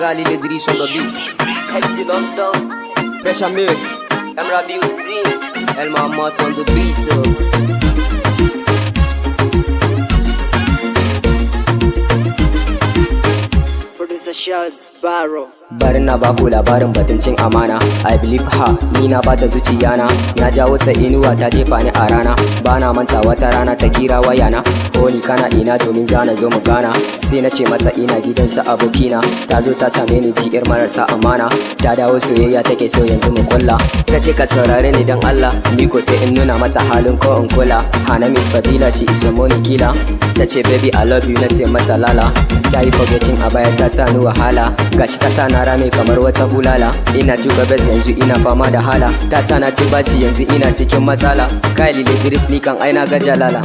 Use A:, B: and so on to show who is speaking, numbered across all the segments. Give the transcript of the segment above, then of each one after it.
A: Gali Idris on the beat. Khalid London, Pressure Milk, Emra Beauty, El Mamat on the beat.
B: Producer Shaz Barrow.
A: Barin na baku labarin batun cin amana. I believe ha, ni na bata zuciyana. Na jawo ta inuwa ta jefa ni a rana. Bana manta wata rana ta kira wayana. Ko ni kana ina domin zana zo mu gana. Sai na ce mata ina gidansa abokina. Ta zo ta same ni jiyar marasa amana. Ta dawo soyayya take so yanzu mu kulla. Ta ce ka saurare ni dan Allah. Ni ko sai in nuna mata halin ko in kula. Hana Miss Fadila she is a money killer. Ta ce baby I love you na ce mata lala. Ta yi forgetting a baya ta sa ni wahala. Gashi ta sa na rame kamar wata bulala. Ina tuka bes yanzu ina fama da hala. Ta sa na ci bashi yanzu ina cikin matsala. Kai Lili Idris ni kan aina ga jalala.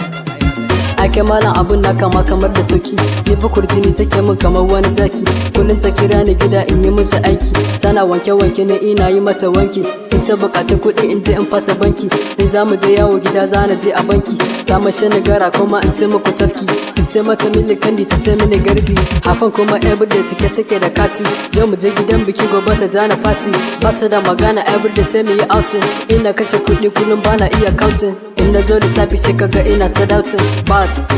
C: Ake mana abun na kama kamar da sauki. Ni fa kurjini take min kamar wani zaki. Kullum ta kira ni gida in yi musu aiki. Tana wanke-wanke ne ina yi mata wanki. In ta bukaci kuɗi in je in fasa banki. In za mu je yawo gida za na je a banki. Ta mashe ni gara kuma in ce muku tafki. In ce mata mili kandi ta ce mini gardi. Hafan kuma everyday take da kati. Yau mu je gidan biki gobe ta jana fati. Bata da magana everyday sai mu yi outing. Ina kashe kuɗi kullum bana iya counting. In na zo lissafi sai kaga ina ta doubting.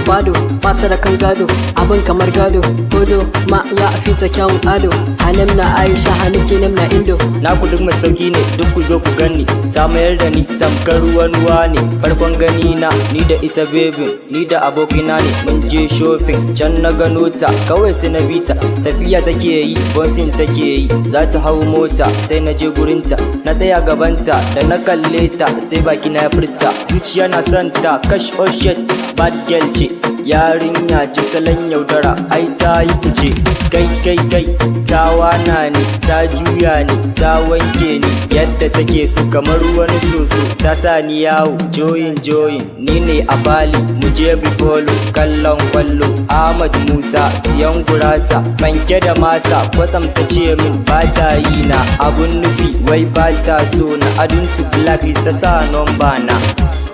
C: Bado bata da kan gado. Abin kamar gado. Godo ma ya fita kyawun ado. Hanem na Aisha haniki na Indo.
D: Na ku duk mai sauki ne duk ku zo ku gani. Ta mayar da ni tamkar ruwan ne. Farkon gani na ni da ita bebin. Ni da abokina ne mun je shopping. Can na gano ta kawai sai na bita. Tafiya take yi bonsin take yi. Za ta hau mota sai na je gurinta. Na tsaya gabanta da na kalle ta sai baki na ya furta. Zuciya na son ta kash oh shit. Bad girl ce yarinya ce salon yaudara ai ta yi fice. Kai ta wana ni ta juya ni ta wanke ni yadda take so kamar wani soso. Ta sa ni yawo joyin ni ne a Bali mu je bifolo kallon kwallo. Ahmad Musa siyan gurasa fanke da masa kwasam ta ce min ba ta yi na abun nufi wai ba ta so na aduntu blacklist ta sa nomba na.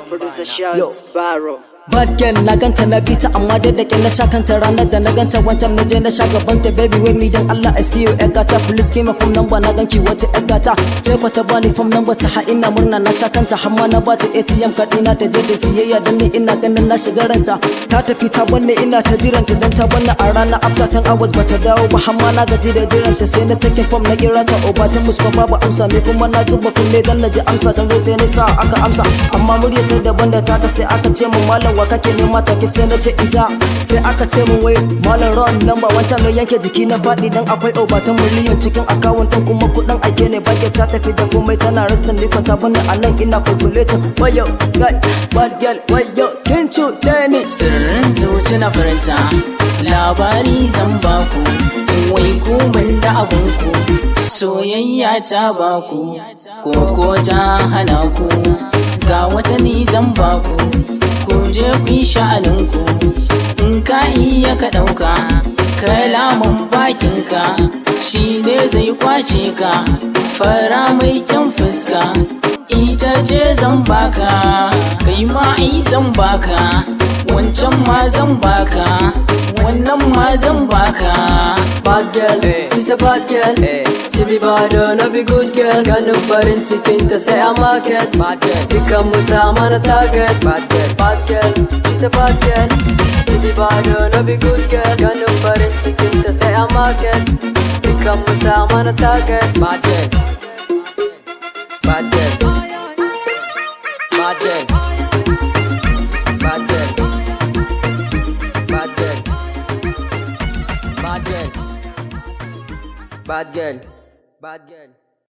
B: Producer Shaz Barrow.
E: Bad girl na ganta na bita amma da na sha kanta ranar da na ganta wancan na je na sha gabanta baby wait me dan Allah I see you gata please give me phone number na ganki wata gata sai fa ta bani phone number ta ha ina murna na sha kanta hamma na bata ATM card ina ta je ta siyayya dan ni ina ganin na shiga ranta ta tafi ta banne ina ta jiranta dan ta banne a rana after 10 hours bata dawo ba hamma na gaji da jiranta sai na take phone na kira ta o bata musko babu amsa me kuma na zuba kulle dan na ji amsa can sai na sa aka amsa amma muryar ta daban da ta sai aka ce mun malam wa kake nema take sai na ce ita sai aka ce mun wai malam ron number wancan na yanke jiki na faɗi dan akwai obatan miliyan cikin account din kuma kudin ake ne bake ta tafi da komai tana rastin liko ta bani anan ina calculating wayo bad girl wayo kin cuce ni
F: sirrin zuci na farsa labari zan baku wai ku ban da abunku soyayya ta baku ko ta hana ku ga wata ni zan baku ku je ku yi sha'aninku in ka iya ka ɗauka kalaman bakinka shi ne zai kwace ka fara mai kyan fuska ita ce zan baka kai ma ai zan baka wancan ma zan baka wannan ma zan baka.
C: Bad girl, she's a bad girl. She be bad or no be good girl. Ganin farin cikin ta sai a market. Dukkan mu ta mana target. Bad girl, she's a bad girl. She be bad or no be good girl. Ganin farin cikin ta sai a market. Dukkan mu ta mana target.
A: Bad girl. Bad girl. Bad girl. Bad girl. Bad girl. Bad girl. Bad girl. Bad girl.